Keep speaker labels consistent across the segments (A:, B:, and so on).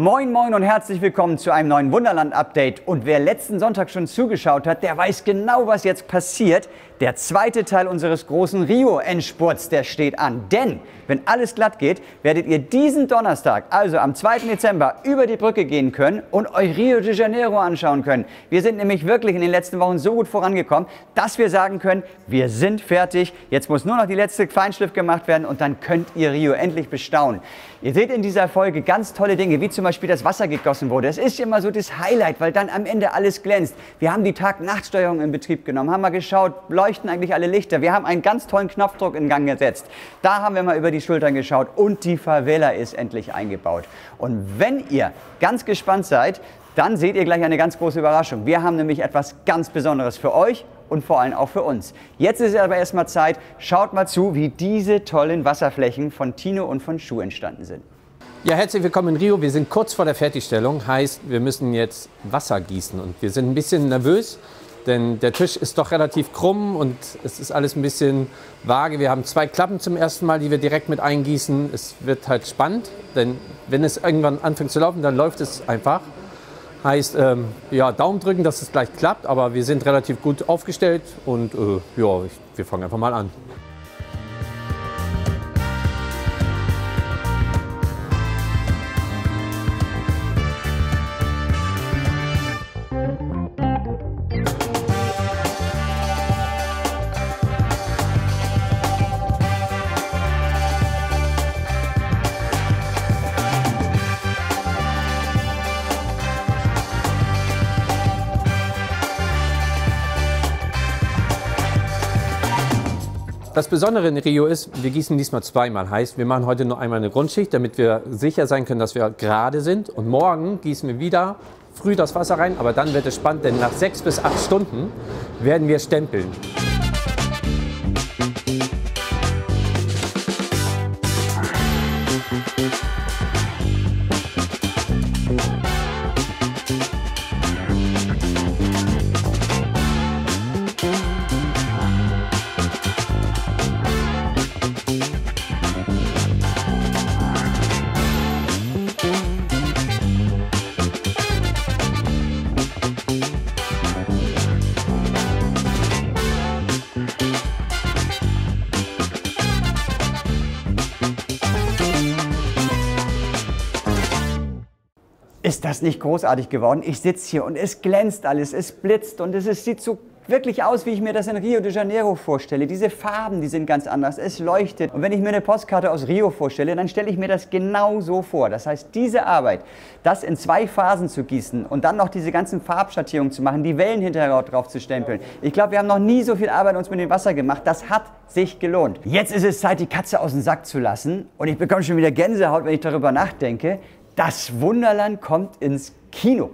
A: Moin Moin und herzlich willkommen zu einem neuen Wunderland-Update. Und wer letzten Sonntag schon zugeschaut hat, der weiß genau, was jetzt passiert. Der zweite Teil unseres großen Rio-Endspurts, der steht an. Denn, wenn alles glatt geht, werdet ihr diesen Donnerstag, also am 2. Dezember, über die Brücke gehen können und euch Rio de Janeiro anschauen können. Wir sind nämlich wirklich in den letzten Wochen so gut vorangekommen, dass wir sagen können, wir sind fertig. Jetzt muss nur noch die letzte Feinschliff gemacht werden und dann könnt ihr Rio endlich bestaunen. Ihr seht in dieser Folge ganz tolle Dinge, wie zum Beispiel das Wasser gegossen wurde. Es ist immer so das Highlight, weil dann am Ende alles glänzt. Wir haben die Tag-Nacht-Steuerung in Betrieb genommen, haben mal geschaut, leuchten eigentlich alle Lichter. Wir haben einen ganz tollen Knopfdruck in Gang gesetzt. Da haben wir mal über die Schultern geschaut und die Favela ist endlich eingebaut. Und wenn ihr ganz gespannt seid, dann seht ihr gleich eine ganz große Überraschung. Wir haben nämlich etwas ganz Besonderes für euch und vor allem auch für uns. Jetzt ist aber erstmal Zeit, schaut mal zu, wie diese tollen Wasserflächen von Tino und von Schuh entstanden sind.
B: Ja, herzlich willkommen in Rio. Wir sind kurz vor der Fertigstellung, heißt, wir müssen jetzt Wasser gießen und wir sind ein bisschen nervös, denn der Tisch ist doch relativ krumm und es ist alles ein bisschen vage. Wir haben 2 Klappen zum ersten Mal, die wir direkt mit eingießen. Es wird halt spannend, denn wenn es irgendwann anfängt zu laufen, dann läuft es einfach. Heißt, ja, Daumen drücken, dass es gleich klappt, aber wir sind relativ gut aufgestellt und ja, wir fangen einfach mal an. Das Besondere in Rio ist, wir gießen diesmal zweimal. Heißt, wir machen heute nur einmal eine Grundschicht, damit wir sicher sein können, dass wir gerade sind. Und morgen gießen wir wieder früh das Wasser rein, aber dann wird es spannend, denn nach 6 bis 8 Stunden werden wir stempeln.
A: Ist das nicht großartig geworden? Ich sitze hier und es glänzt alles, es blitzt und es sieht so wirklich aus, wie ich mir das in Rio de Janeiro vorstelle. Diese Farben, die sind ganz anders, es leuchtet. Und wenn ich mir eine Postkarte aus Rio vorstelle, dann stelle ich mir das genau so vor. Das heißt, diese Arbeit, das in 2 Phasen zu gießen und dann noch diese ganzen Farbschattierungen zu machen, die Wellen hinterher drauf zu stempeln. Ich glaube, wir haben noch nie so viel Arbeit uns mit dem Wasser gemacht. Das hat sich gelohnt. Jetzt ist es Zeit, die Katze aus dem Sack zu lassen. Und ich bekomme schon wieder Gänsehaut, wenn ich darüber nachdenke. Das Wunderland kommt ins Kino.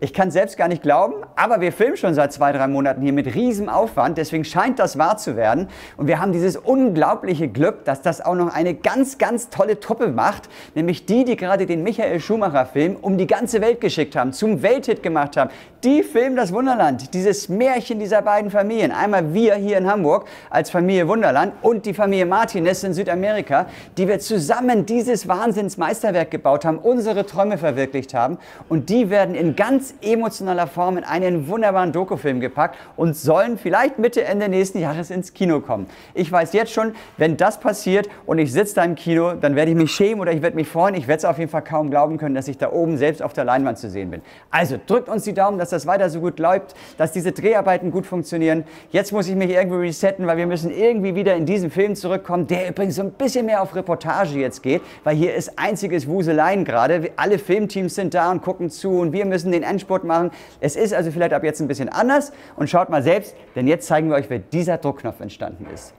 A: Ich kann es selbst gar nicht glauben, aber wir filmen schon seit 2, 3 Monaten hier mit riesem Aufwand, deswegen scheint das wahr zu werden. Und wir haben dieses unglaubliche Glück, dass das auch noch eine ganz, ganz tolle Truppe macht, nämlich die gerade den Michael Schumacher-Film um die ganze Welt geschickt haben, zum Welthit gemacht haben. Die filmen das Wunderland, dieses Märchen dieser beiden Familien. Einmal wir hier in Hamburg als Familie Wunderland und die Familie Martinez in Südamerika, die wir zusammen dieses Wahnsinnsmeisterwerk gebaut haben, unsere Träume verwirklicht haben. Und die werden in ganz emotionaler Form in einen wunderbaren Dokufilm gepackt und sollen vielleicht Mitte, Ende nächsten Jahres ins Kino kommen. Ich weiß jetzt schon, wenn das passiert und ich sitze da im Kino, dann werde ich mich schämen oder ich werde mich freuen. Ich werde es auf jeden Fall kaum glauben können, dass ich da oben selbst auf der Leinwand zu sehen bin. Also drückt uns die Daumen, dass das weiter so gut läuft, dass diese Dreharbeiten gut funktionieren. Jetzt muss ich mich irgendwie resetten, weil wir müssen irgendwie wieder in diesen Film zurückkommen, der übrigens so ein bisschen mehr auf Reportage jetzt geht, weil hier ist einziges Wuseleien gerade. Alle Filmteams sind da und gucken zu und wir müssen den Endspurt machen. Es ist also vielleicht ab jetzt ein bisschen anders und schaut mal selbst, denn jetzt zeigen wir euch, wie dieser Druckknopf entstanden ist.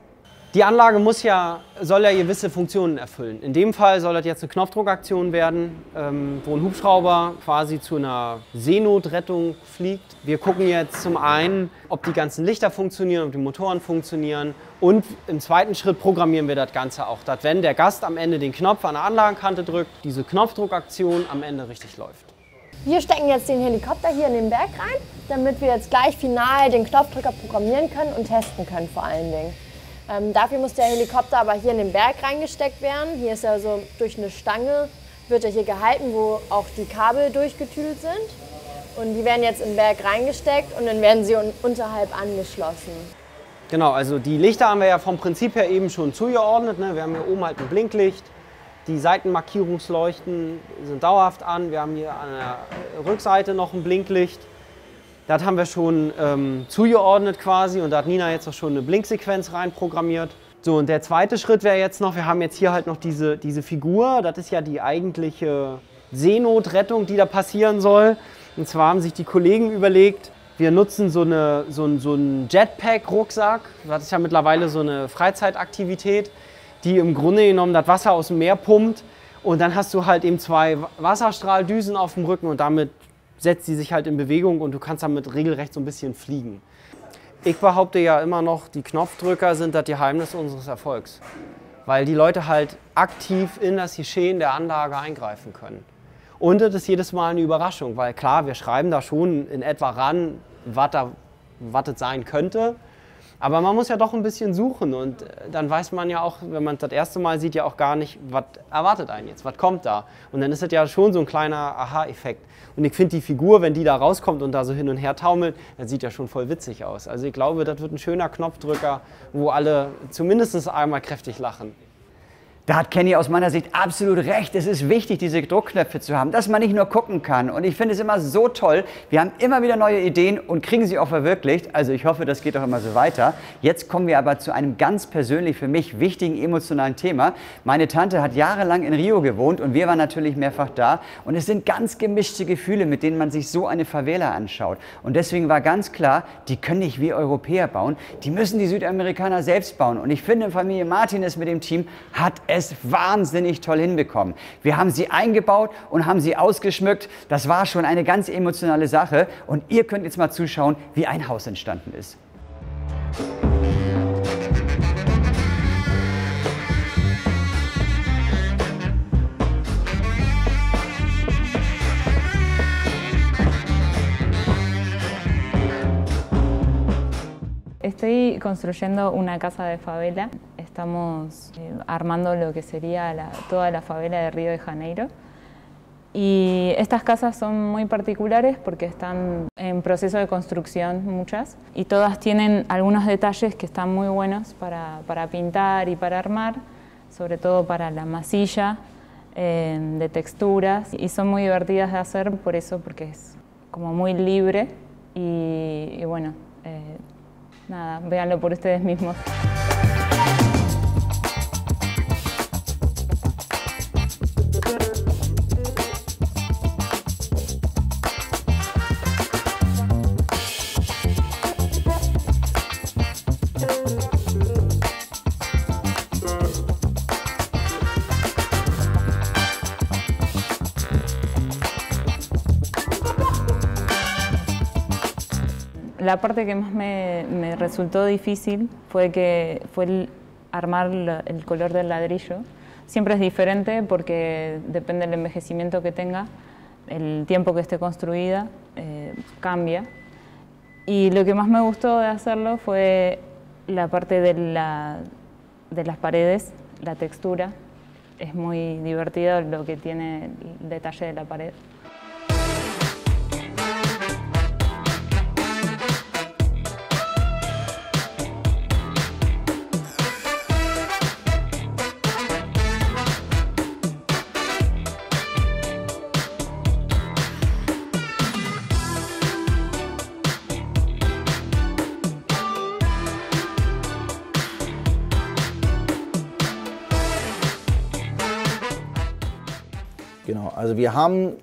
C: Die Anlage soll ja gewisse Funktionen erfüllen. In dem Fall soll das jetzt eine Knopfdruckaktion werden, wo ein Hubschrauber quasi zu einer Seenotrettung fliegt. Wir gucken jetzt zum einen, ob die ganzen Lichter funktionieren, ob die Motoren funktionieren und im zweiten Schritt programmieren wir das Ganze auch, dass wenn der Gast am Ende den Knopf an der Anlagenkante drückt, diese Knopfdruckaktion am Ende richtig läuft.
D: Wir stecken jetzt den Helikopter hier in den Berg rein, damit wir jetzt gleich final den Knopfdrücker programmieren können und testen können vor allen Dingen. Dafür muss der Helikopter aber hier in den Berg reingesteckt werden. Hier ist er so durch eine Stange wird ja hier gehalten, wo auch die Kabel durchgetüdelt sind. Und die werden jetzt im Berg reingesteckt und dann werden sie unterhalb angeschlossen.
C: Genau, also die Lichter haben wir ja vom Prinzip her eben schon zugeordnet. Ne? Wir haben hier oben halt ein Blinklicht. Die Seitenmarkierungsleuchten sind dauerhaft an. Wir haben hier an der Rückseite noch ein Blinklicht. Das haben wir schon zugeordnet quasi und da hat Nina jetzt auch schon eine Blinksequenz reinprogrammiert. So, und der zweite Schritt wäre jetzt noch, wir haben jetzt hier halt noch diese Figur. Das ist ja die eigentliche Seenotrettung, die da passieren soll. Und zwar haben sich die Kollegen überlegt, wir nutzen so einen Jetpack-Rucksack. Das ist ja mittlerweile so eine Freizeitaktivität, die im Grunde genommen das Wasser aus dem Meer pumpt. Und dann hast du halt eben 2 Wasserstrahldüsen auf dem Rücken und damit setzt sie sich halt in Bewegung und du kannst damit regelrecht so ein bisschen fliegen. Ich behaupte ja immer noch, die Knopfdrücker sind das Geheimnis unseres Erfolgs. Weil die Leute halt aktiv in das Geschehen der Anlage eingreifen können. Und das ist jedes Mal eine Überraschung, weil klar, wir schreiben da schon in etwa ran, was das sein könnte. Aber man muss ja doch ein bisschen suchen und dann weiß man ja auch, wenn man es das erste Mal sieht, ja auch gar nicht, was erwartet einen jetzt, was kommt da. Und dann ist das ja schon so ein kleiner Aha-Effekt. Und ich finde die Figur, wenn die da rauskommt und da so hin und her taumelt, das sieht ja schon voll witzig aus. Also ich glaube, das wird ein schöner Knopfdrücker, wo alle zumindest einmal kräftig lachen.
A: Da hat Kenny aus meiner Sicht absolut recht. Es ist wichtig, diese Druckknöpfe zu haben, dass man nicht nur gucken kann. Und ich finde es immer so toll. Wir haben immer wieder neue Ideen und kriegen sie auch verwirklicht. Also ich hoffe, das geht auch immer so weiter. Jetzt kommen wir aber zu einem ganz persönlich für mich wichtigen emotionalen Thema. Meine Tante hat jahrelang in Rio gewohnt und wir waren natürlich mehrfach da. Und es sind ganz gemischte Gefühle, mit denen man sich so eine Favela anschaut. Und deswegen war ganz klar, die können nicht wir Europäer bauen. Die müssen die Südamerikaner selbst bauen. Und ich finde, Familie Martinez mit dem Team hat es wahnsinnig toll hinbekommen. Wir haben sie eingebaut und haben sie ausgeschmückt. Das war schon eine ganz emotionale Sache. Und ihr könnt jetzt mal zuschauen, wie ein Haus entstanden ist.
E: Estoy construyendo una casa de favela. Estamos armando lo que sería toda la favela de Río de Janeiro. Y estas casas son muy particulares porque están en proceso de construcción muchas y todas tienen algunos detalles que están muy buenos para pintar y para armar, sobre todo para la masilla de texturas y son muy divertidas de hacer por eso, porque es como muy libre y bueno, nada, véanlo por ustedes mismos. La parte que más me resultó difícil fue el armar el color del ladrillo. Siempre es diferente porque depende del envejecimiento que tenga, el tiempo que esté construida cambia. Y lo que más me gustó de hacerlo fue la parte de las paredes, la textura. Es muy divertido lo que tiene el detalle de la pared.
F: Genau, also wir haben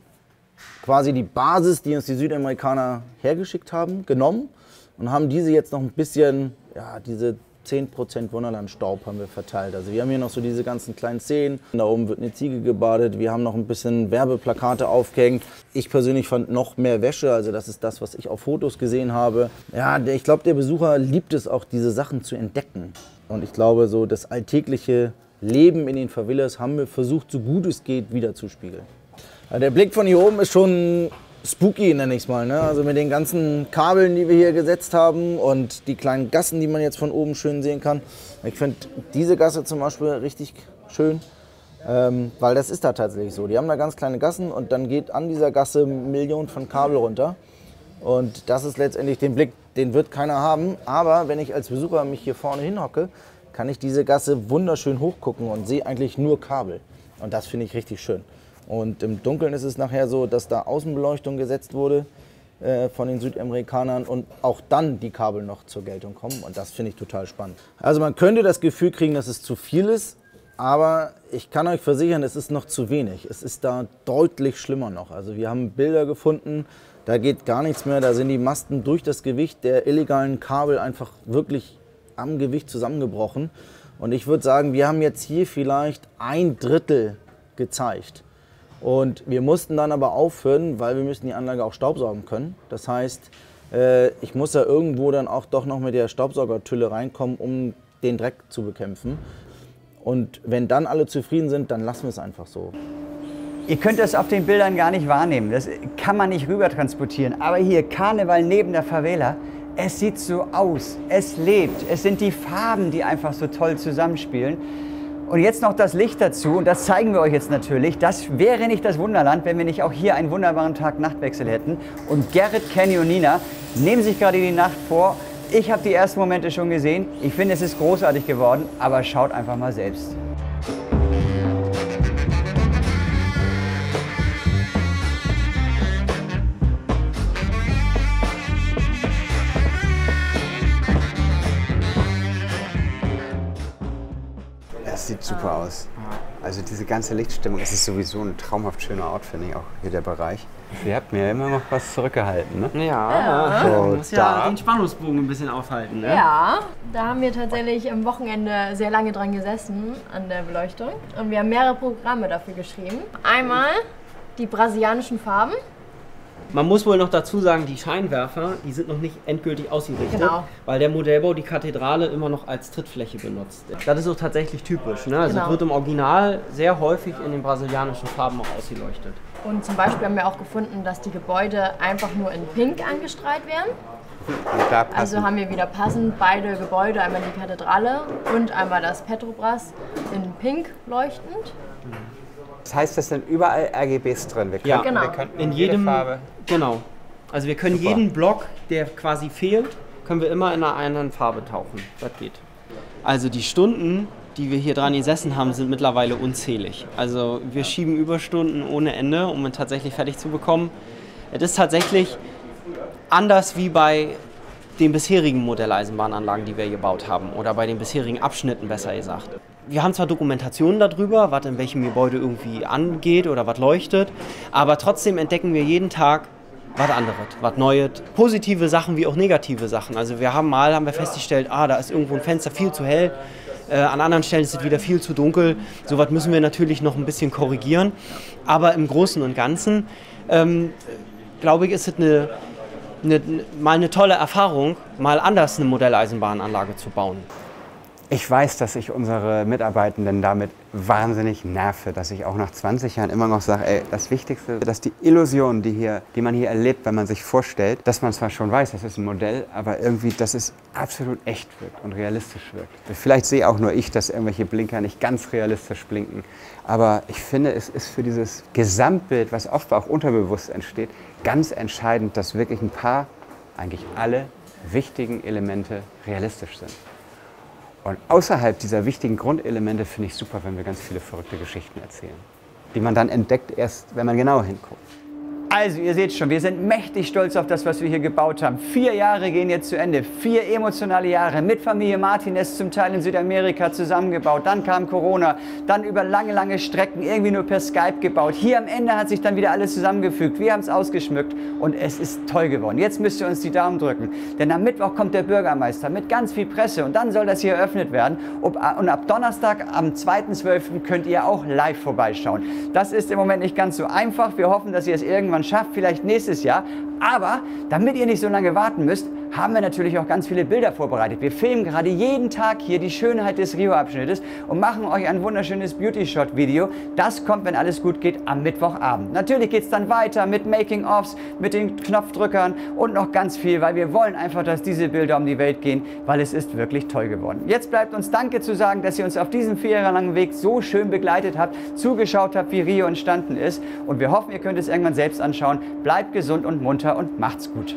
F: quasi die Basis, die uns die Südamerikaner hergeschickt haben, genommen und haben diese jetzt noch ein bisschen, ja, diese 10% Wunderland-Staub haben wir verteilt. Also wir haben hier noch so diese ganzen kleinen Szenen. Da oben wird eine Ziege gebadet. Wir haben noch ein bisschen Werbeplakate aufgehängt. Ich persönlich fand noch mehr Wäsche. Also das ist das, was ich auf Fotos gesehen habe. Ja, ich glaube, der Besucher liebt es auch, diese Sachen zu entdecken. Und ich glaube, so das alltägliche Leben in den Favelas haben wir versucht, so gut es geht, wiederzuspiegeln. Ja, der Blick von hier oben ist schon spooky, nenne ich es mal, ne? Also mit den ganzen Kabeln, die wir hier gesetzt haben und die kleinen Gassen, die man jetzt von oben schön sehen kann. Ich finde diese Gasse zum Beispiel richtig schön. Weil das ist da tatsächlich so. Die haben da ganz kleine Gassen und dann geht an dieser Gasse Millionen von Kabel runter. Und das ist letztendlich den Blick, den wird keiner haben. Aber wenn ich als Besucher mich hier vorne hinhocke, kann ich diese Gasse wunderschön hochgucken und sehe eigentlich nur Kabel. Und das finde ich richtig schön. Und im Dunkeln ist es nachher so, dass da Außenbeleuchtung gesetzt wurde von den Südamerikanern und auch dann die Kabel noch zur Geltung kommen. Und das finde ich total spannend. Also man könnte das Gefühl kriegen, dass es zu viel ist, aber ich kann euch versichern, es ist noch zu wenig. Es ist da deutlich schlimmer noch. Also wir haben Bilder gefunden, da geht gar nichts mehr. Da sind die Masten durch das Gewicht der illegalen Kabel einfach wirklich am Gewicht zusammengebrochen. Und ich würde sagen, wir haben jetzt hier vielleicht 1/3 gezeigt. Und wir mussten dann aber aufhören, weil wir müssen die Anlage auch staubsaugen können. Das heißt, ich muss ja irgendwo dann auch doch noch mit der Staubsaugertülle reinkommen, um den Dreck zu bekämpfen. Und wenn dann alle zufrieden sind, dann lassen wir es einfach so.
A: Ihr könnt das auf den Bildern gar nicht wahrnehmen, das kann man nicht rüber transportieren. Aber hier, Karneval neben der Favela, es sieht so aus, es lebt. Es sind die Farben, die einfach so toll zusammenspielen. Und jetzt noch das Licht dazu, und das zeigen wir euch jetzt natürlich. Das wäre nicht das Wunderland, wenn wir nicht auch hier einen wunderbaren Tag-Nacht-Wechsel hätten. Und Gerrit, Kenny und Nina nehmen sich gerade die Nacht vor. Ich habe die ersten Momente schon gesehen. Ich finde, es ist großartig geworden, aber schaut einfach mal selbst.
G: Das sieht super aus. Also diese ganze Lichtstimmung, es ist sowieso ein traumhaft schöner Ort, finde ich, auch hier der Bereich. Ihr habt mir immer noch was zurückgehalten, ne?
C: Ja,
G: So,
C: man muss ja
G: da.
C: den Spannungsbogen ein bisschen aufhalten. Ne?
D: Ja, da haben wir tatsächlich am Wochenende sehr lange dran gesessen an der Beleuchtung. Und wir haben mehrere Programme dafür geschrieben. Einmal die brasilianischen Farben.
C: Man muss wohl noch dazu sagen, die Scheinwerfer, die sind noch nicht endgültig ausgerichtet,
D: Genau.
C: weil der Modellbau die Kathedrale immer noch als Trittfläche benutzt. Das ist auch tatsächlich typisch. Ne? Also
D: Genau.
C: es wird im Original sehr häufig in den brasilianischen Farben auch ausgeleuchtet.
D: Und zum Beispiel haben wir auch gefunden, dass die Gebäude einfach nur in Pink angestrahlt werden.
G: Und da passen.
D: Also haben wir wieder passend beide Gebäude, einmal die Kathedrale und einmal das Petrobras in Pink leuchtend.
G: Das heißt, es sind überall RGBs drin. Wir
C: Ja,
G: könnten,
D: genau.
G: wir könnten
C: In
G: jede
C: jedem,
G: Farbe.
C: genau. Also wir können
G: Super.
C: jeden Block, der quasi fehlt, können wir immer in einer anderen Farbe tauchen. Das geht. Also die Stunden, die wir hier dran gesessen haben, sind mittlerweile unzählig. Also wir schieben Überstunden ohne Ende, um ihn tatsächlich fertig zu bekommen. Es ist tatsächlich anders wie bei den bisherigen Modelleisenbahnanlagen, die wir gebaut haben, oder bei den bisherigen Abschnitten, besser gesagt. Wir haben zwar Dokumentationen darüber, was in welchem Gebäude irgendwie angeht oder was leuchtet, aber trotzdem entdecken wir jeden Tag was anderes, was Neues, positive Sachen wie auch negative Sachen. Also wir haben festgestellt, da ist irgendwo ein Fenster viel zu hell, an anderen Stellen ist es wieder viel zu dunkel. Sowas müssen wir natürlich noch ein bisschen korrigieren, aber im Großen und Ganzen, glaube ich, ist es mal eine tolle Erfahrung, mal anders eine Modelleisenbahnanlage zu bauen.
G: Ich weiß, dass ich unsere Mitarbeitenden damit wahnsinnig nerve, dass ich auch nach 20 Jahren immer noch sage, ey, das Wichtigste, dass die Illusion, die man hier erlebt, wenn man sich vorstellt, dass man zwar schon weiß, das ist ein Modell, aber irgendwie, dass es absolut echt wirkt und realistisch wirkt. Vielleicht sehe auch nur ich, dass irgendwelche Blinker nicht ganz realistisch blinken, aber ich finde, es ist für dieses Gesamtbild, was oft auch unterbewusst entsteht, ganz entscheidend, dass wirklich ein paar, eigentlich alle wichtigen Elemente realistisch sind. Und außerhalb dieser wichtigen Grundelemente finde ich super, wenn wir ganz viele verrückte Geschichten erzählen, die man dann entdeckt erst, wenn man genauer hinguckt.
A: Also ihr seht schon, wir sind mächtig stolz auf das, was wir hier gebaut haben. 4 Jahre gehen jetzt zu Ende, 4 emotionale Jahre mit Familie Martinez zum Teil in Südamerika zusammengebaut. Dann kam Corona, dann über lange, lange Strecken irgendwie nur per Skype gebaut. Hier am Ende hat sich dann wieder alles zusammengefügt. Wir haben es ausgeschmückt und es ist toll geworden. Jetzt müsst ihr uns die Daumen drücken, denn am Mittwoch kommt der Bürgermeister mit ganz viel Presse und dann soll das hier eröffnet werden. Und ab Donnerstag, am 2.12. könnt ihr auch live vorbeischauen. Das ist im Moment nicht ganz so einfach. Wir hoffen, dass ihr es irgendwann schafft, vielleicht nächstes Jahr. Aber damit ihr nicht so lange warten müsst, haben wir natürlich auch ganz viele Bilder vorbereitet. Wir filmen gerade jeden Tag hier die Schönheit des Rio-Abschnittes und machen euch ein wunderschönes Beauty-Shot-Video. Das kommt, wenn alles gut geht, am Mittwochabend. Natürlich geht es dann weiter mit Making-ofs, mit den Knopfdrückern und noch ganz viel, weil wir wollen einfach, dass diese Bilder um die Welt gehen, weil es ist wirklich toll geworden. Jetzt bleibt uns Danke zu sagen, dass ihr uns auf diesem 4 Jahre langen Weg so schön begleitet habt, zugeschaut habt, wie Rio entstanden ist. Und wir hoffen, ihr könnt es irgendwann selbst anschauen. Bleibt gesund und munter und macht's gut.